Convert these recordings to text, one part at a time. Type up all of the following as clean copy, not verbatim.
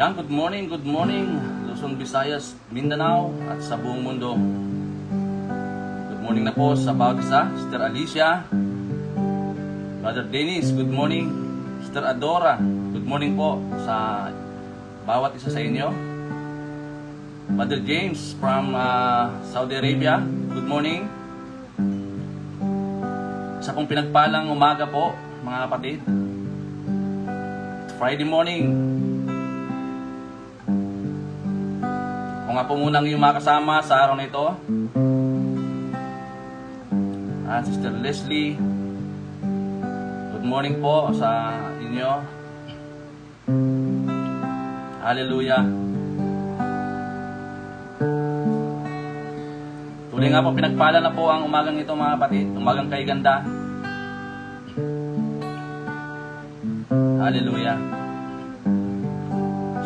Ayan, good morning, Luzon, Visayas, Mindanao, at sa buong mundo. Good morning na po sa bawat isa. Sister Alicia, Brother Dennis, good morning. Sister Adora, good morning po sa bawat isa sa inyo. Brother James from Saudi Arabia, good morning. Isa pong pinagpalang umaga po, mga kapatid. Friday morning. Ako nga po munang yung mga kasama sa araw na ito. Sister Leslie, good morning po sa inyo. Hallelujah. Tuloy nga po, pinagpala na po ang umagang ito, mga kapatid. Umagang kay ganda. Hallelujah.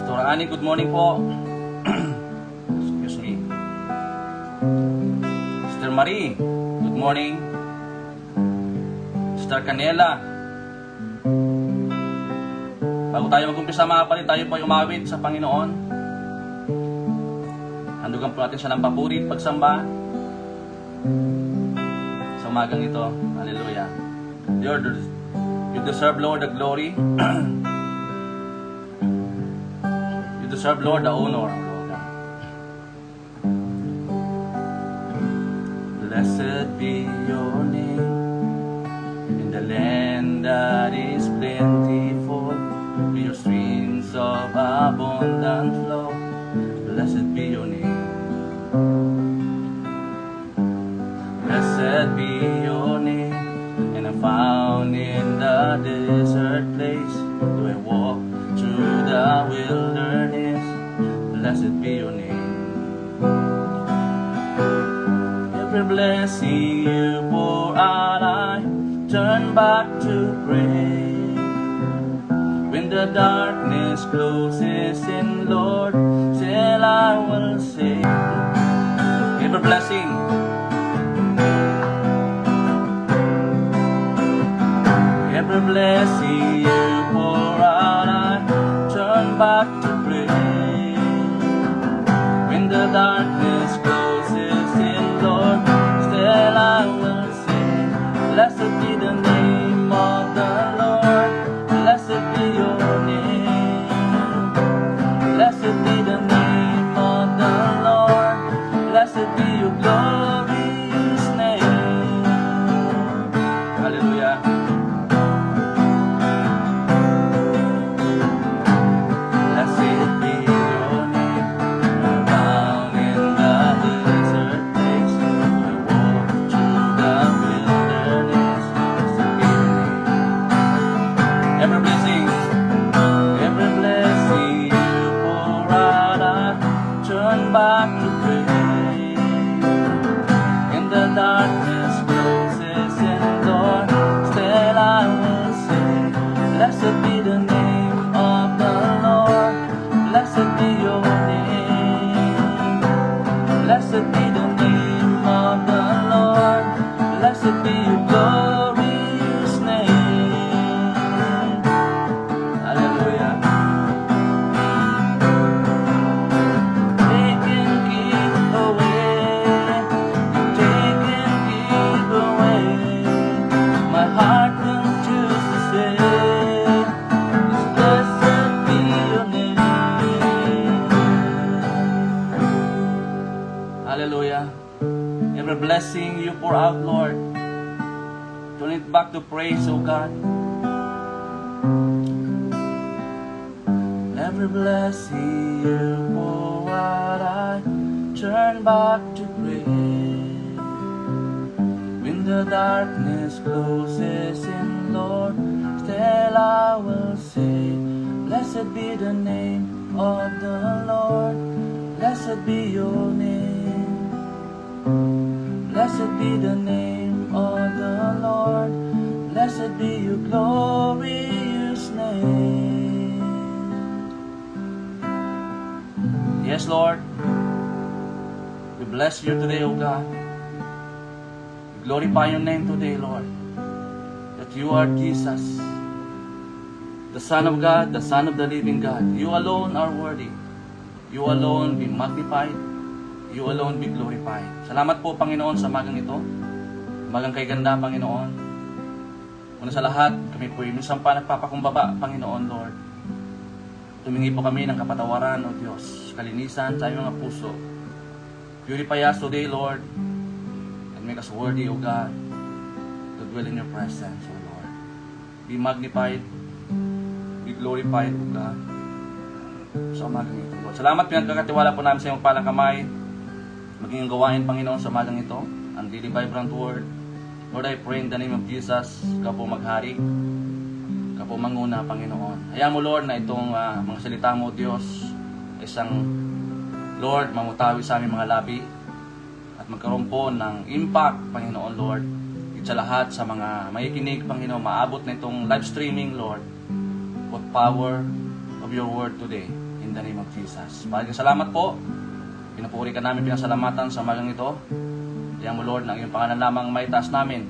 Sister Annie, good morning po. Excuse me. Sister Marie, good morning. Sister Canela. Bago tayo mag-umpisa, mga kapatid, tayo po ay umawit sa Panginoon. Handugan po natin siya ng papuri at pagsamba sa umagang ito. Hallelujah. You deserve, Lord, the glory. You deserve, Lord, the honor. Blessed be your name in the land that is plentiful, with your streams of abundant flow. Blessed be your name. Blessed be your name, and I'm found in the desert place. Do I walk through the wilderness? Blessed be your name. Every blessing you pour out, I turn back to pray. When the darkness closes in, Lord, still I will say, every blessing, every blessing you pour out, I turn back to pray. When the darkness closes in, Lord, still I will say, blessed be the name of the Lord. Blessed be your name. Blessed be the name of the Lord. Blessed be your glorious name. Hallelujah. Blessed be your name. I'm down in the desert place. I walk through the wilderness. Blessed be your name. Every blessing you pour out, I turn back to pray. In the darkness closes in, Lord, still I will say, blessed be the name of the Lord. Blessed be your name. Blessed be the name of the Lord. Blessed be your glorious name. Hallelujah. Take and give away. Take and give away. My heart will choose to say, blessed be your name. Hallelujah. Every blessing you pour out, Lord, turn it back to praise, oh God. Every blessing you pour out, I turn back to praise. When the darkness closes in, Lord, still I will say, blessed be the name of the Lord. Blessed be your name. Blessed be the name of the Lord. Blessed be your glorious name. Yes, Lord. We bless you today, O God. We glorify your name today, Lord. That you are Jesus. the Son of God, the Son of the living God. You alone are worthy. You alone be magnified. You alone be glorified. Salamat po, Panginoon, sa magang ito. Magang kay ganda, Panginoon. Una sa lahat, kami po minsan pa nagpapakumbaba, Panginoon, Lord. Tumingi po kami ng kapatawaran, O Diyos, kalinisan sa iyong mga puso. Purify us today, Lord, and make us worthy, O God, to dwell in your presence, O Lord. Be magnified, be glorified, O God, sa umagang ito, Lord. Salamat, pinagkakatiwala po namin sa iyong palang kamay, maging ang gawain, Panginoon, sa umagang ito, ang daily vibrant word. Lord, I pray in the name of Jesus, Ka po maghari, Ka po manguna, Panginoon. Hayaan mo, Lord, na itong mga salita mo, Diyos, isang, Lord, mamutawi sa aming mga labi at magkaroon po ng impact, Panginoon, Lord, sa lahat sa mga makikinig, Panginoon, maabot na itong live streaming, Lord. Put power of your word today in the name of Jesus. Maraming salamat po. Pinupuri ka namin, pinasalamatan sa magang ito. Hayaan mo, Lord, na iyong pangalan lamang maitaas namin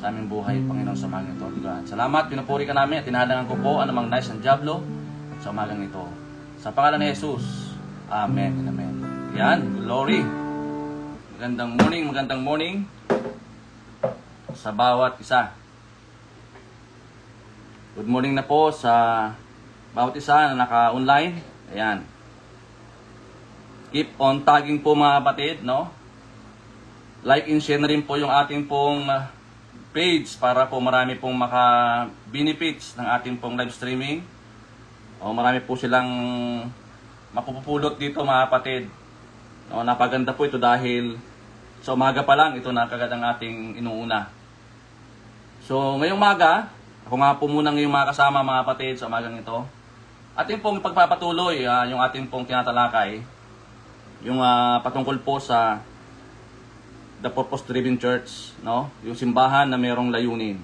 sa aming buhay, Panginoon, sa umagang ito, God. Salamat, pinupuri ka namin at tinahalangan ko po anumang nice and diablo sa umagang ito. Sa pangalan ni Jesus, Amen and Amen. Yan, glory. Magandang morning sa bawat isa. Good morning na po sa bawat isa na naka-online. Ayan. Keep on tagging po, mga kapatid, no? Like and share na rin po yung ating pong page para po marami pong maka-benefits ng ating pong live streaming. O marami po silang mapupulot dito, mga kapatid. O, napaganda po ito dahil sa umaga pa lang ito na kagad ang ating inuuna. So ngayong umaga, ako nga po muna ngayong mga kasama, mga kapatid, sa umagang ito. Ating pong pagpapatuloy yung ating pong tinatalakay, yung patungkol po sa The Purpose Driven Church, no? Yung simbahan na mayroong layunin.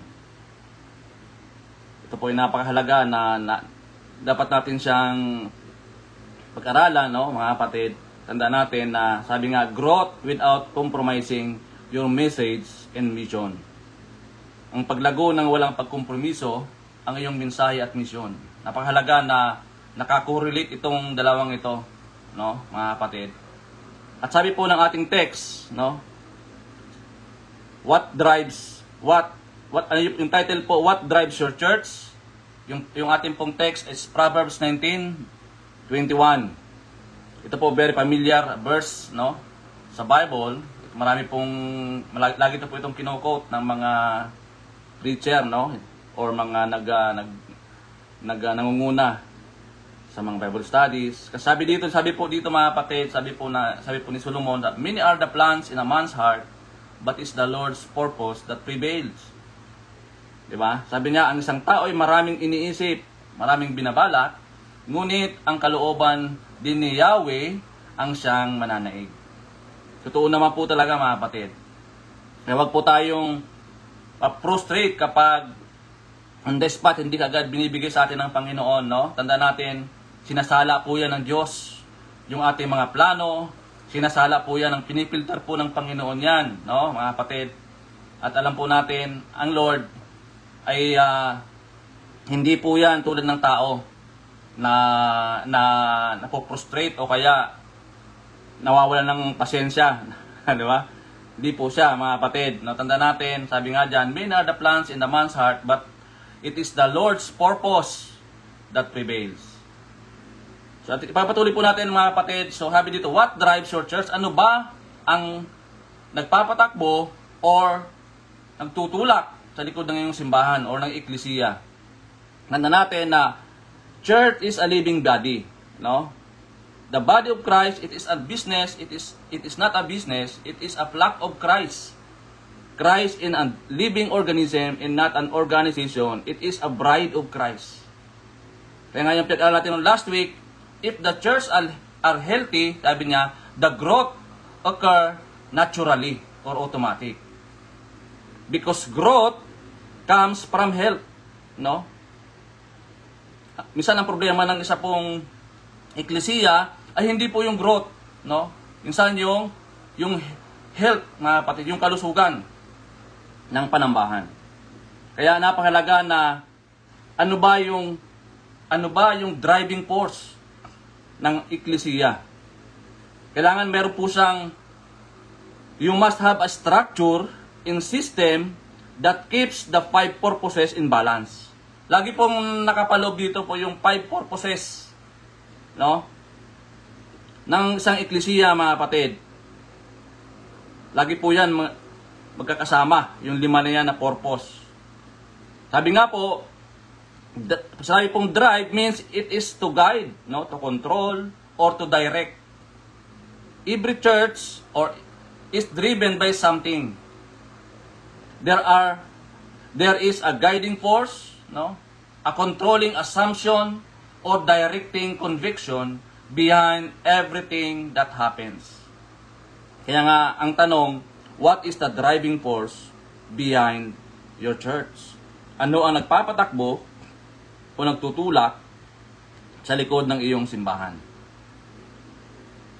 Ito po ay napakahalaga na dapat natin siyang pag-aralan, no, mga kapatid. Tandaan natin na sabi nga, growth without compromising your message and mission. Ang paglago ng walang pagkompromiso ang iyong mensahe at misyon. Napakahalaga na nakakorelate itong dalawang ito, no, mga kapatid. At sabi po ng ating text, no, yung title po, What Drives Your Church? Yung ating pong text is Proverbs 19:21. Ito po very familiar verse, no, sa Bible. Marami pong lagi ito po itong kino-quote ng mga preacher, no, or mga nangunguna sa mga Bible studies. Kasi sabi po dito, mga kapatid, sabi po ni Solomon that many are the plans in a man's heart, but is the Lord's purpose that prevails. Diba? Sabi niya, ang isang tao ay maraming iniisip, maraming binabalak, ngunit ang kalooban din ni Yahweh ang siyang mananaig. Totoo naman po talaga, mga kapatid. Kaya wag po tayong frustrate kapag on the spot hindi agad binibigay sa atin ng Panginoon, no? Tandaan natin, sinasala po yan ng Diyos yung ating mga plano. Sinasala po yan, pinipilter po ng Panginoon yan, no, mga kapatid. At alam po natin, ang Lord ay hindi po yan tulad ng tao na napoprostrate o kaya nawawalan ng pasensya. Di ba? Hindi po siya, mga kapatid. No, tanda natin, sabi nga dyan, many are the plans in the man's heart, but it is the Lord's purpose that prevails. So, ipapatuloy po natin, mga kapatid. So, sabi dito, what drives your church? Ano ba ang nagpapatakbo or nagtutulak sa likod ng iyong simbahan or ng eklesiya? Tandaan natin na church is a living body, no? The body of Christ, it is a business, it is not a business, it is a flock of Christ. Christ in a living organism and not an organization. It is a bride of Christ. Kaya nga yung pinag-aralan natin last week, if the church are healthy, sabi niya, the growth occur naturally or automatic. Because growth comes from health, no? Minsan ang problema ng isa pong eklesiya ay hindi po yung growth, no? Minsan yung health, mga kapatid, yung kalusugan ng panambahan. Kaya napakahalaga na ano ba yung ano ba yung driving force ng eklesiya? Kailangan meron po siyang, you must have a structure and system that keeps the 5 purposes in balance. Lagi pong nakapaloob dito po yung 5 purposes, no, ng isang eklesiya, mga kapatid. Lagi po yan magkakasama, yung 5 na yan na purpose. Sabi nga po, sabi pong drive means it is to guide, no, to control, or to direct. Every church is driven by something. There is a guiding force, no, a controlling assumption, or directing conviction behind everything that happens. Kaya nga, ang tanong, what is the driving force behind your church? Ano ang nagpapatakbo o nagtutulak sa likod ng iyong simbahan?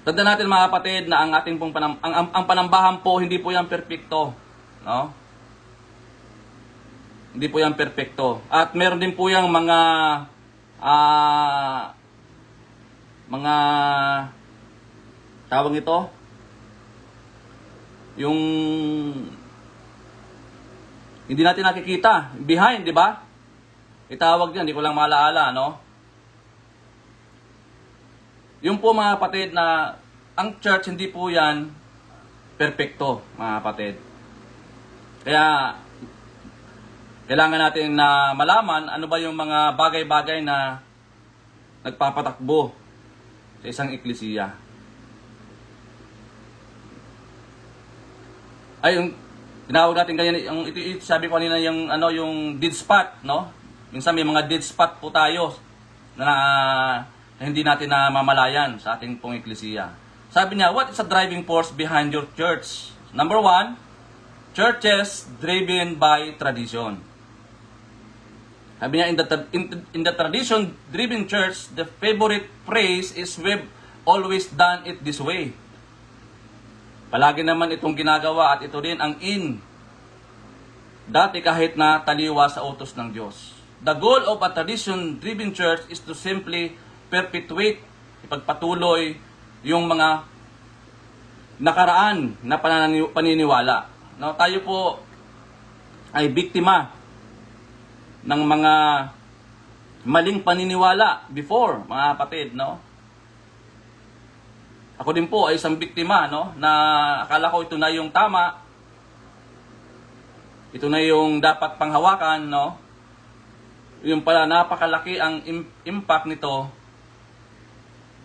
Tandaan natin, mga kapatid, na ang ating pong ang panambahan po, hindi po yan perpekto, no? Hindi po yan perpekto. At meron din po yung mga tawag ito, yung hindi natin nakikita, behind, di ba? Itawag yan, hindi ko lang maalaala, no? Yung po, mga kapatid, na ang church, hindi po yan perpekto, mga kapatid. Kaya kailangan natin na malaman ano ba yung mga bagay-bagay na nagpapatakbo sa isang eklesiya. Ay, yung tinawag natin ganyan, yung ito sabi ko kanina, yung ano, yung dead spot, no? Minsan may mga dead spot po tayo na hindi natin na mamalayan sa ating pong eklesiya. Sabi niya, what is the driving force behind your church? Number 1, churches driven by tradition. Sabi niya, in the tradition-driven church, the favorite phrase is, we've always done it this way. Palagi naman itong ginagawa at ito rin ang in. Dati kahit na taliwa sa utos ng Diyos. The goal of a tradition-driven church is to simply perpetuate, ipagpatuloy yung mga nakaraan na paniniwala. No, tayo po ay biktima ng mga maling paniniwala before, mga kapatid, no? Ako din po ay isang biktima, no, na akala ko ito na yung tama, ito na yung dapat panghawakan, no? Yung pala, napakalaki ang impact nito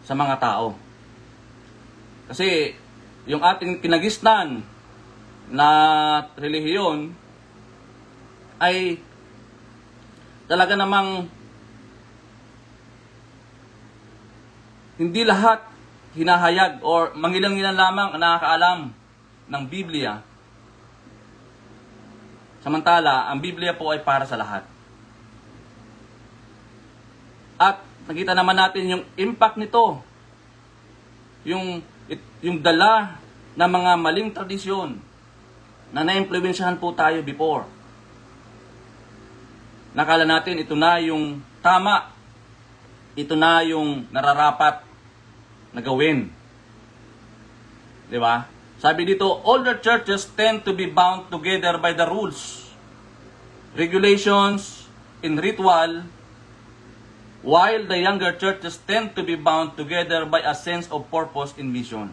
sa mga tao. Kasi yung ating kinagisnan na relihiyon ay talaga namang hindi lahat hinahayag or mangilang-ilan lamang ang nakakaalam ng Biblia. Samantala, ang Biblia po ay para sa lahat. At nakita naman natin yung impact nito. Yung dala ng mga maling tradisyon na na-impluwensyahan po tayo before. Nakala natin ito na yung tama, ito na yung nararapat na gawin. Di ba? Sabi dito, older churches tend to be bound together by the rules, regulations, and ritual, while the younger churches tend to be bound together by a sense of purpose and mission.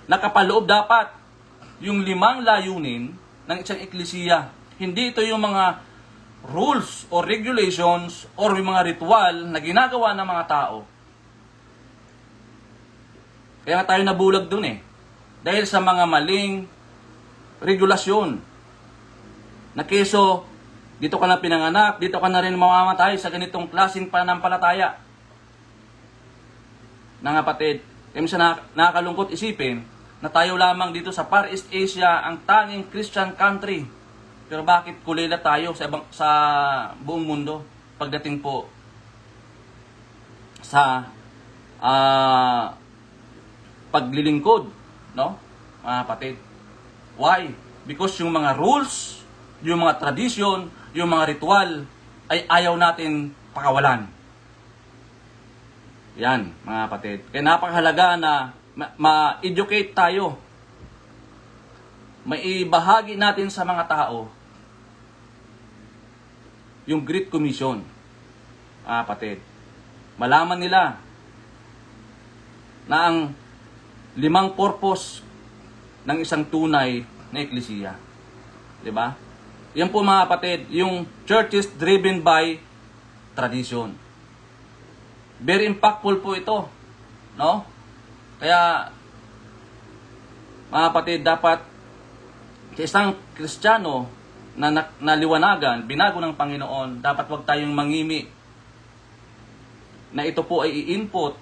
Nakapaloob dapat yung 5 layunin ng isang eklesiya. Hindi ito yung mga rules or regulations or yung mga ritual na ginagawa ng mga tao. Kaya nga tayo nabulag dun eh. Dahil sa mga maling regulasyon. Na keso, dito ka na pinanganak, dito ka na rin mamamatay sa ganitong klaseng pananampalataya. Mga kapatid, kaya minsan nakakalungkot isipin na tayo lamang dito sa Far East Asia ang tanging Christian country. Pero bakit kulila tayo sa buong mundo pagdating po sa paglilingkod, no? Mga kapatid. Why? Because yung mga rules, yung mga tradition, yung mga ritual ay ayaw natin pakawalan. Yan, mga kapatid. Kaya napakahalaga na ma-educate tayo. Maibahagi natin sa mga tao yung Great Commission. Mga kapatid. Malaman nila na ang 5 purpose ng isang tunay na eklesiya. Diba? Yan po mga kapatid, yung church is driven by tradition. Very impactful po ito. No? Kaya, mga kapatid, dapat sa isang Kristiyano na naliwanagan, binago ng Panginoon, dapat wag tayong mangimi na ito po ay i-input,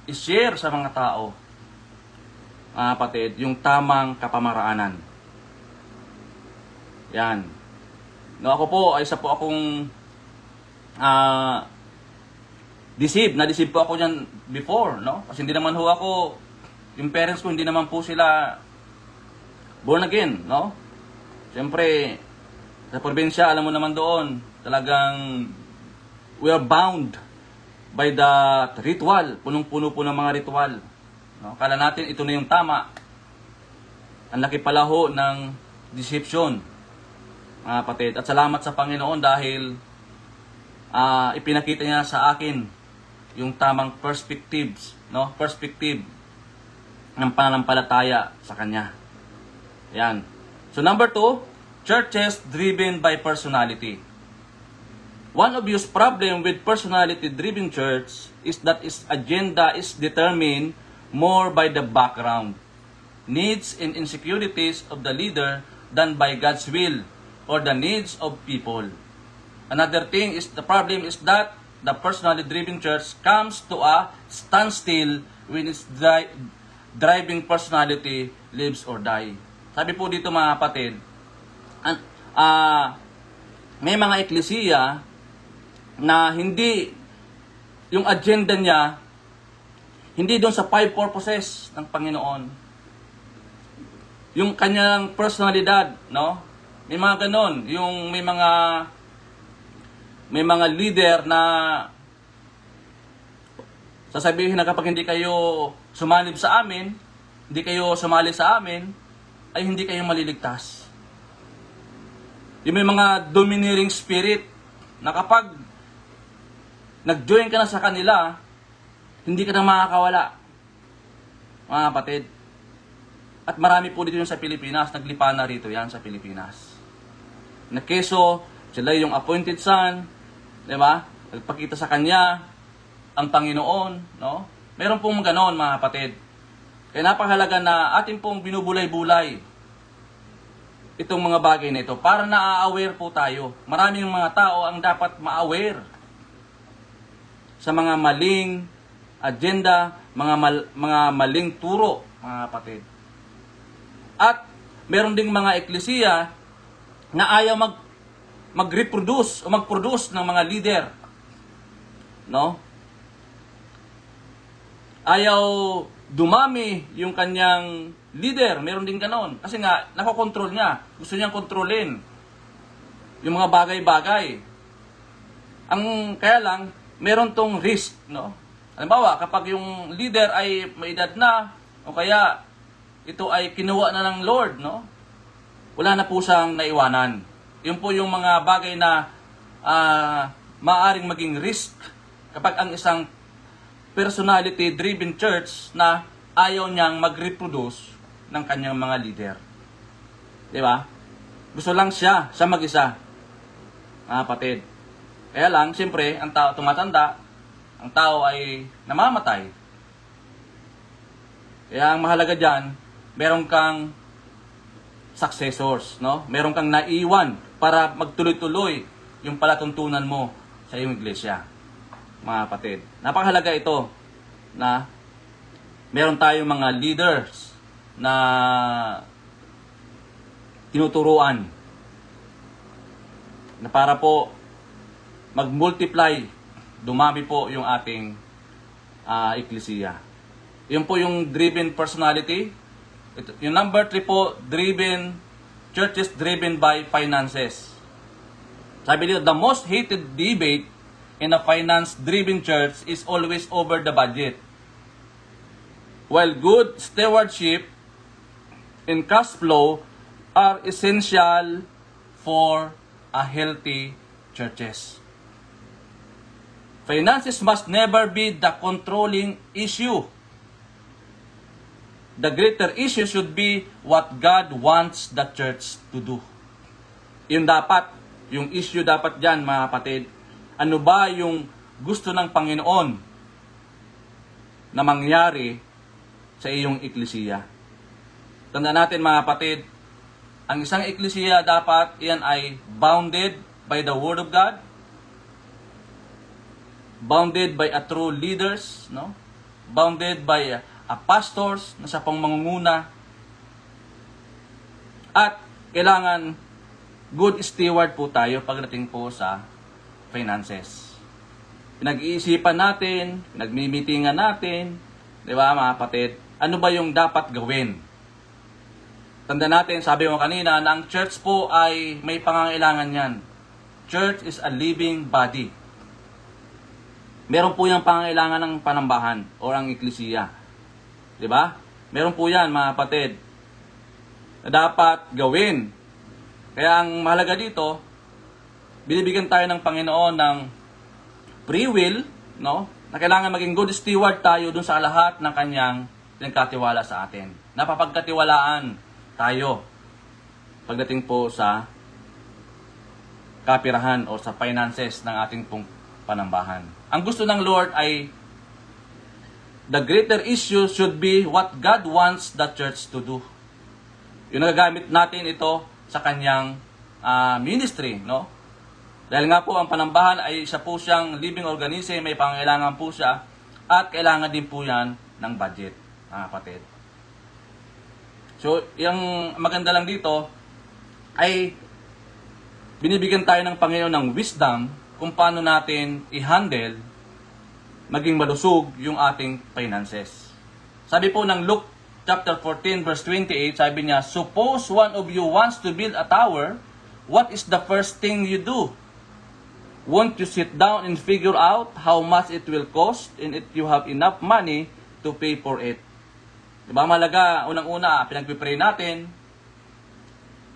i-share sa mga tao, mga kapatid, yung tamang kapamaraanan. Yan. No, ako po, ay isa po akong na-deceive po ako niyan before, no? Kasi hindi naman ho ako, yung parents ko, hindi naman po sila born again, no? Siyempre, sa probinsya, alam mo naman doon, talagang we are bound by the ritual. Punong-puno po ng mga ritual. No? Kala natin ito na yung tama. Ang laki pala ho ng deception, mga kapatid. At salamat sa Panginoon dahil ipinakita niya sa akin yung tamang perspectives, no? Perspective ng pananampalataya sa Kanya. Yan. So number 2, churches driven by personality. One obvious problem with personality-driven church is that its agenda is determined more by the background, needs and insecurities of the leader than by God's will or the needs of people. Another thing is the problem is that the personality-driven church comes to a standstill when its driving personality lives or die. Sabi po dito mga kapatid, may mga eklesiya na hindi, yung agenda niya, hindi doon sa 5 purposes ng Panginoon. Yung kanyang personalidad, no? May mga ganon, yung may mga leader na sasabihin na kapag hindi kayo sumalib sa amin, hindi kayo sumali sa amin, ay hindi kayo maliligtas. Yung may mga domineering spirit na kapag nag-join ka na sa kanila, hindi ka na makakawala. Mga kapatid. At marami po dito yung sa Pilipinas, naglipa na rito yan sa Pilipinas. Na keso, sila yung appointed son, di ba? Nagpakita sa kanya ang Panginoon, no? Meron pong ganon mga kapatid. Kaya napakahalaga na atin pong binubulay-bulay itong mga bagay na ito para na-aware po tayo. Maraming mga tao ang dapat ma-aware sa mga maling agenda, mga maling turo, mga kapatid. At meron ding mga eklesiya na ayaw mag-reproduce o mag-produce ng mga leader. No? Ayaw dumami yung kanyang leader. Meron din ganon. Kasi nga, nakokontrol niya. Gusto niyang kontrolin yung mga bagay-bagay. Kaya lang, meron tong risk, no? Halimbawa, kapag yung leader ay may edad na, o kaya ito ay kinuha na ng Lord, no? Wala na po siyang naiwanan. Yun po yung mga bagay na maaaring maging risk kapag ang isang personality-driven church na ayaw niyang mag-reproduce ng kanyang mga leader. Di ba? Gusto lang siya mag-isa. Mga kapatid. Kaya lang, siyempre, ang tao tumatanda, ang tao ay namamatay. Kaya ang mahalaga dyan, meron kang successors, no? Meron kang naiwan para magtuloy-tuloy yung palatuntunan mo sa iyong iglesia. Mga kapatid. Napakahalaga ito na meron tayong mga leaders na tinuturuan na para po mag-multiply, dumami po yung ating eklesiya. Yun po yung driven personality. Yung number 3 po, churches driven by finances. Sabi dito, the most hated debate in a finance-driven church is always over the budget. While good stewardship and cash flow are essential for a healthy churches. Finances must never be the controlling issue. The greater issue should be what God wants the church to do. Yung issue dapat dyan, mga kapatid, ano ba yung gusto ng Panginoon na mangyari sa iyong eklesiya? Tandaan natin, mga kapatid, ang isang eklesiya dapat iyan ay bounded by the Word of God, bounded by a true leaders, no? Bounded by a pastors na sa pangmangunguna, at kailangan good steward po tayo pagdating po sa finances. Pinag-iisipan natin, pinagmimitingan natin, di ba mga kapatid, ano ba yung dapat gawin? Tanda natin, sabi mo kanina, na ang church po ay may pangangailangan yan. Church is a living body. Meron po yung pangangailangan ng panambahan o ang eklesiya. Di ba? Meron po yan, mga kapatid, na dapat gawin. Kaya ang mahalaga dito, binibigyan tayo ng Panginoon ng free will, no? Na kailangan maging good steward tayo dun sa lahat ng kanyang pinagkatiwala sa atin. Napapagkatiwalaan tayo pagdating po sa kapirahan o sa finances ng ating pong panambahan. Ang gusto ng Lord ay the greater issue should be what God wants the church to do. Yung nagagamit natin ito sa kanyang ministry, no? Dahil nga po ang panambahan ay isa po siyang living organism, may pangailangan po siya, at kailangan din po yan ng budget, mga kapatid. So, yung maganda lang dito ay binibigyan tayo ng Panginoon ng wisdom kung paano natin i-handle, maging malusog yung ating finances. Sabi po ng Luke chapter 14 verse 28, sabi niya, suppose one of you wants to build a tower, what is the first thing you do? Won't you sit down and figure out how much it will cost and if you have enough money to pay for it? Diba malaga, unang-una, pinagpipray natin.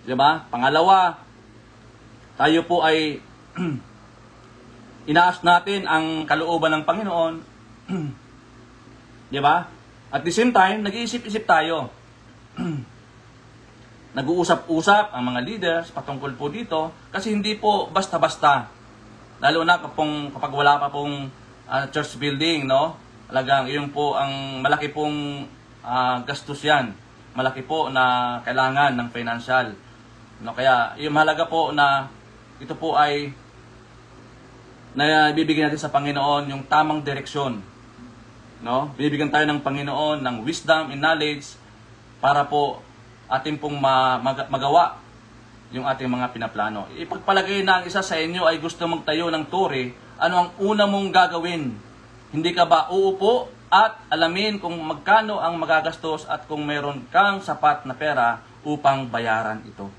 Diba? Pangalawa, tayo po ay inaas natin ang kalooban ng Panginoon. Diba? At the same time, nag-iisip-isip tayo. Nag-uusap-usap ang mga leaders patungkol po dito kasi hindi po basta-basta. Lalo na kapag wala pa pong church building, no? Talagang yun po ang malaki pong gastos yan. Malaki po na kailangan ng financial. No? Kaya yung mahalaga po na ito po ay na bibigyan natin sa Panginoon yung tamang direksyon. No? Bibigyan tayo ng Panginoon ng wisdom and knowledge para po atin pong magawa yung ating mga pinaplano. Ipagpalagay na ang isa sa inyo ay gusto magtayo ng tore, ano ang una mong gagawin? Hindi ka ba uupo at alamin kung magkano ang magagastos at kung meron kang sapat na pera upang bayaran ito?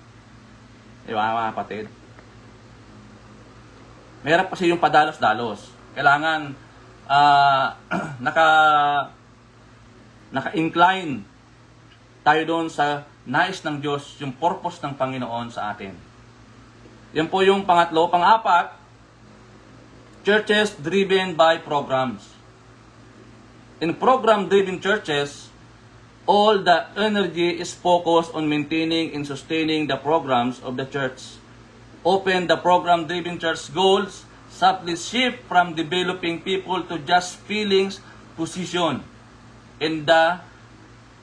Diba mga kapatid? Mahirap kasi yung padalos-dalos. Kailangan naka-incline tayo doon sa nais ng Diyos, yung purpose ng Panginoon sa atin. Yan po yung pangatlo. Pang-apat, churches driven by programs. In program-driven churches, all the energy is focused on maintaining and sustaining the programs of the church. Often, the program-driven church goals subtly shift from developing people to just feelings, position, and the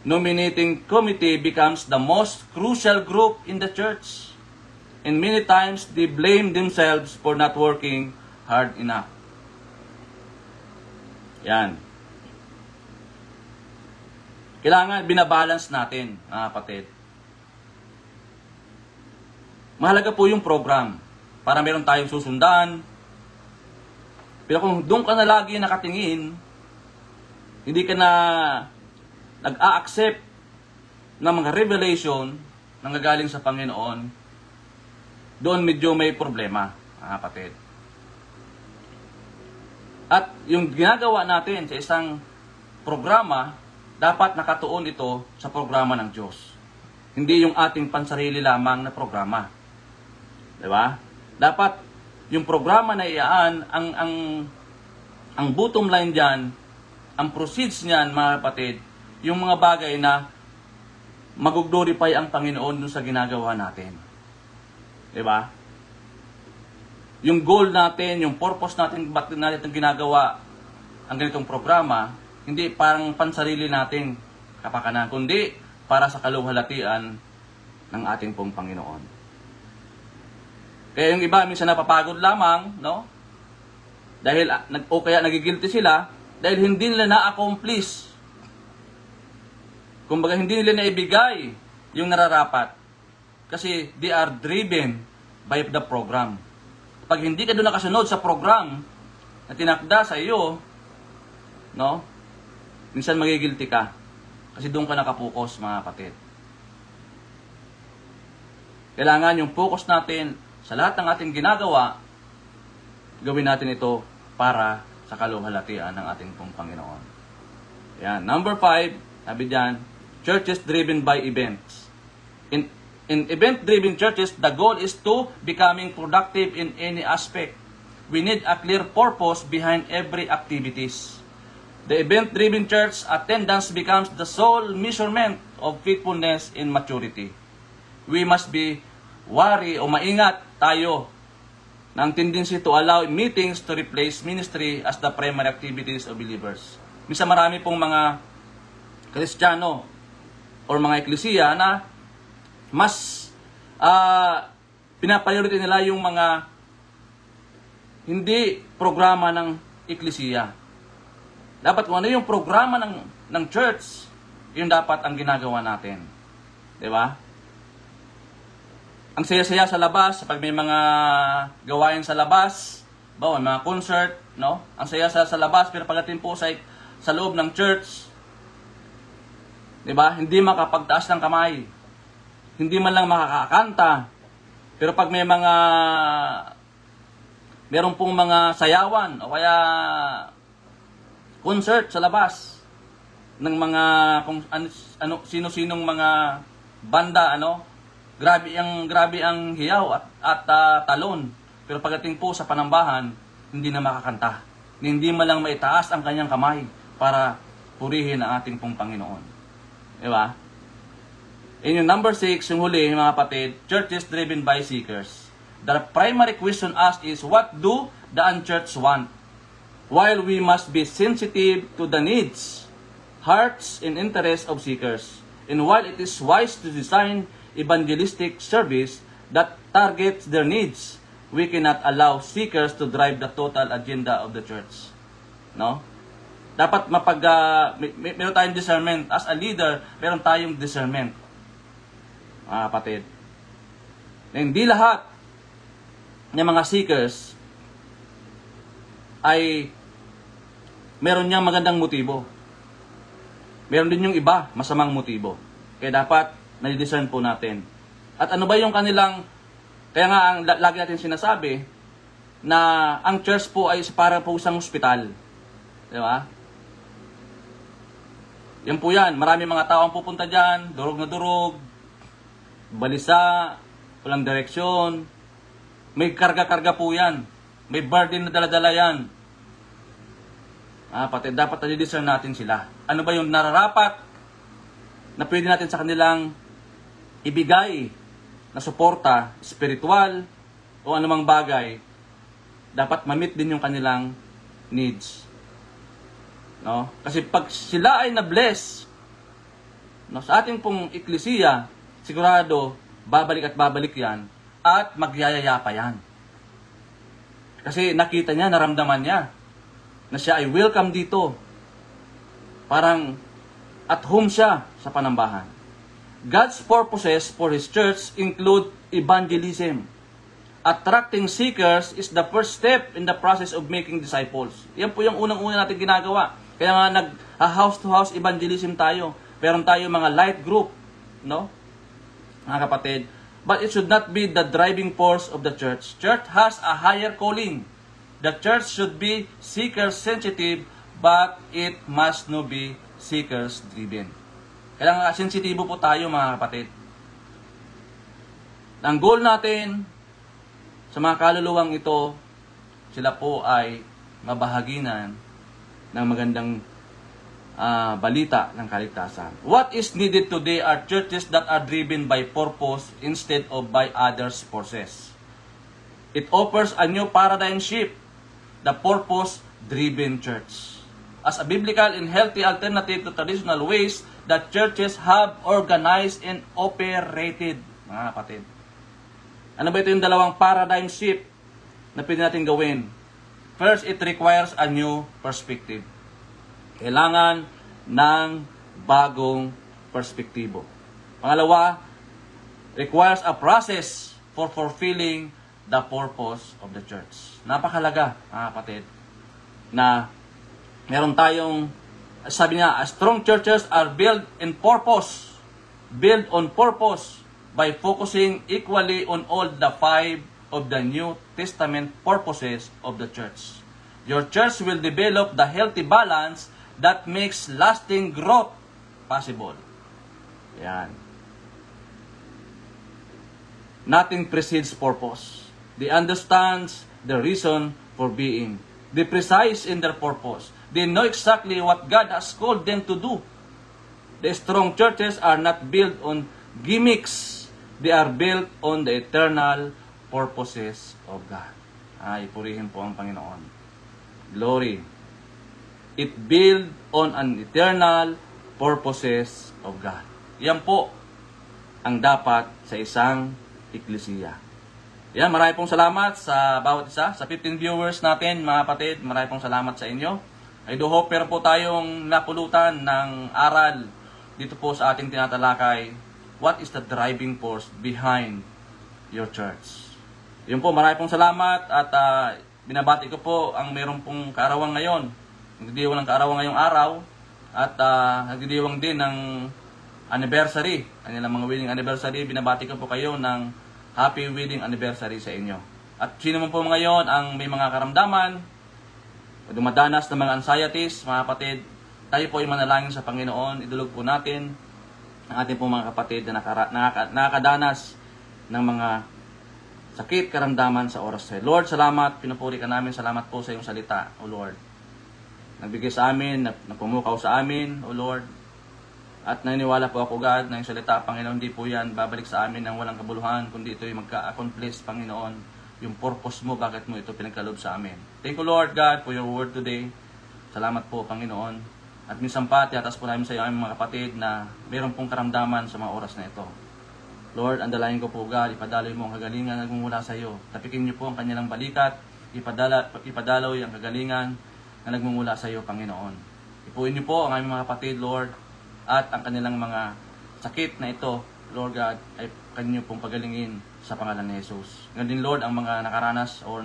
nominating committee becomes the most crucial group in the church. And many times, they blame themselves for not working hard enough. Yan. Kailangan binabalance natin, mga kapatid. Mahalaga po yung program para meron tayong susundan. Pero kung doon ka na lagi nakatingin, hindi ka na nag-a-accept ng mga revelation na nanggaling sa Panginoon, doon medyo may problema, mga kapatid. At yung ginagawa natin sa isang programa, dapat nakatuon ito sa programa ng Diyos. Hindi yung ating pansarili lamang na programa. Diba? Dapat yung programa na iaan, ang bottom line dyan, ang proceeds niyan, mga kapatid, yung mga bagay na mag-glorify ang Panginoon dun sa ginagawa natin. Diba? Yung goal natin, yung purpose natin, bakit natin ginagawa ang ganitong programa, hindi parang pansarili nating kapakanan, kundi para sa kaluwalhatian ng ating pong Panginoon. Kaya yung iba, minsan napapagod lamang, no? Dahil, o kaya nagigilty sila, dahil hindi nila na-accomplish. Kumbaga, hindi nila naibigay yung nararapat. Kasi they are driven by the program. Pag hindi ka doon nakasunod sa program na tinakda sa iyo, no? Minsan magigilty ka. Kasi doon ka nakapokus, mga kapatid. Kailangan yung focus natin sa lahat ng ating ginagawa, gawin natin ito para sa kaluwalhatian ng ating pong Panginoon. Yan. Number 5, sabi dyan, churches driven by events. In event-driven churches, the goal is to becoming productive in any aspect. We need a clear purpose behind every activities. The event-driven church attendance becomes the sole measurement of faithfulness in maturity. We must be wary o maingat tayo ng tendency to allow meetings to replace ministry as the primary activities of believers. Minsan marami pong mga Kristiyano o mga eklesiya na mas pinapriority nila yung mga hindi programa ng eklesiya. Dapat kung ano yung programa ng church, yun dapat ang ginagawa natin. Diba? Ang saya-saya sa labas, pag may mga gawain sa labas, may mga concert, no? Ang saya sa labas, pero pagdating po sa loob ng church, diba? Hindi makapagtaas ng kamay. Hindi man lang makakakanta. Pero pag may meron pong mga sayawan o kaya concert sa labas ng mga kung sino-sinong mga banda, grabe ang hiyaw at talon. Pero pagdating po sa panambahan, hindi na makakanta. Hindi man lang maitaas ang kanyang kamay para purihin ang ating pong Panginoon. Diba? In yung number 6, yung huli, mga kapatid, churches driven by seekers. The primary question asked is, what do the unchurched want? While we must be sensitive to the needs, hearts, and interests of seekers, and while it is wise to design evangelistic service that targets their needs, we cannot allow seekers to drive the total agenda of the church. No? Dapat meron tayong discernment. As a leader, meron tayong discernment. Mga kapatid. Hindi lahat ng mga seekers ay meron niyang magandang motibo. Meron din yung iba, masamang motibo. Kaya dapat na-discern po natin. At ano ba yung kanilang, kaya nga ang lagi natin sinasabi, na ang church po ay para po isang ospital. Di ba? Yan po yan. Marami mga tao ang pupunta dyan, durog na durog, balisa, walang direksyon. May karga-karga po yan. May burden na dala-dala yan. Pati dapat na-discern natin sila. Ano ba yung nararapat na pwede natin sa kanilang ibigay na suporta, spiritual, o anumang bagay. Dapat ma-meet din yung kanilang needs. No? Kasi pag sila ay na-bless, no, sa ating pong eklesiya, sigurado, babalik at babalik yan, at magyayaya pa yan. Kasi nakita niya, naramdaman niya, na siya ay welcome dito. Parang at home siya sa panambahan. God's purposes for His church include evangelism. Attracting seekers is the first step in the process of making disciples. Yan po yung unang-una natin ginagawa. Kaya nga nag-house-to-house evangelism tayo. Meron tayo mga light group, no? Mga kapatid, but it should not be the driving force of the church. Church has a higher calling. The church should be seeker-sensitive, but it must not be seekers-driven. Kaya sensitibo po tayo mga kapatid. Ang goal natin sa mga kaluluwang ito, sila po ay mabahaginan ng magandang balita ng kaligtasan. What is needed today are churches that are driven by purpose instead of by others' forces. It offers a new paradigm shift, the purpose-driven church. As a biblical and healthy alternative to traditional ways that churches have organized and operated. Mga kapatid, ano ba ito yung dalawang paradigm shift na pwede natin gawin? First, it requires a new perspective. Kailangan ng bagong perspektibo. Pangalawa, requires a process for fulfilling the purpose of the church. Napakalaga, mga kapatid, na meron tayong, sabi niya, strong churches are built on purpose by focusing equally on all the 5 of the New Testament purposes of the church. Your church will develop the healthy balance that makes lasting growth possible. Yan. Nothing precedes purpose. They understand the reason for being. They precise in their purpose. They know exactly what God has called them to do. The strong churches are not built on gimmicks. They are built on the eternal purposes of God. Ay, purihin po ang Panginoon. Glory. It built on an eternal purposes of God. Yan po ang dapat sa isang eklesiya. Yan, marami pong salamat sa bawat isa. Sa 15 viewers natin, mga kapatid, marami pong salamat sa inyo. I do hope meron po tayong napulutan ng aral dito po sa ating tinatalakay. What is the driving force behind your church? Yun po, marami pong salamat at binabati ko po ang meron pong kaarawan ngayon. Nagdidiwang ng kaarawan ngayong araw at nagdidiwang din ng anniversary. Kanilang mga wedding anniversary. Binabati ko po kayo ng happy wedding anniversary sa inyo. At sino man po ngayon ang may mga karamdaman, dumadanas ng mga anxieties, mga kapatid, tayo po ay manalangin sa Panginoon. Idulog po natin ang ating po mga kapatid na nakakadanas ng mga sakit, karamdaman sa oras tayo. Lord, salamat. Pinupuri ka namin. Salamat po sa iyong salita, O Lord. Nagbigay sa amin, napumukaw sa amin, O Lord. At naniniwala po ako, God, na yung salita, Panginoon, hindi po yan babalik sa amin ng walang kabuluhan, kundi ito yung magka-accomplish, Panginoon, yung purpose mo, bakit mo ito pinagkaloob sa amin. Thank you, Lord God, for your word today. Salamat po, Panginoon. At minsan pa, tiyatas po namin sa iyo, aming mga kapatid, na mayroon pong karamdaman sa mga oras na ito. Lord, andalayin ko po, God, ipadaloy mo ang kagalingan na nagmumula sa iyo. Tapikin niyo po ang kanilang balikat, ipadaloy ang kagalingan na nagmumula sa iyo, Panginoon. Ipuin niyo po ang aming mga kapatid, Lord, at ang kanilang mga sakit na ito, Lord God, ay kanyo pong pagalingin sa pangalan ni Jesus. Ngayon din, Lord, ang mga nakaranas o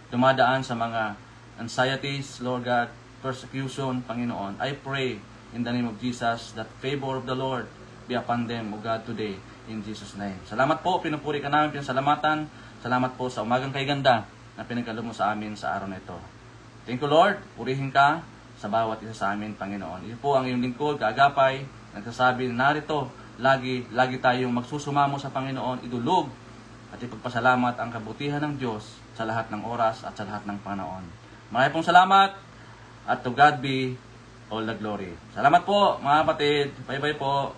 dumadaan sa mga anxieties, Lord God, persecution, Panginoon, I pray in the name of Jesus that favor of the Lord be upon them, O God, today, in Jesus' name. Salamat po, pinupuri ka namin, pinasalamatan. Salamat po sa umagang kay ganda na pinagkaloob mo sa amin sa araw na ito. Thank you, Lord. Purihin ka sa bawat isa sa amin, Panginoon. Ito po ang iyong lingkod, kaagapay, nagsasabi na narito, lagi tayong magsusumamo sa Panginoon, idulog at ipagpasalamat ang kabutihan ng Diyos sa lahat ng oras at sa lahat ng panahon. Maraming pong salamat at to God be all the glory. Salamat po, mga kapatid. Bye-bye po.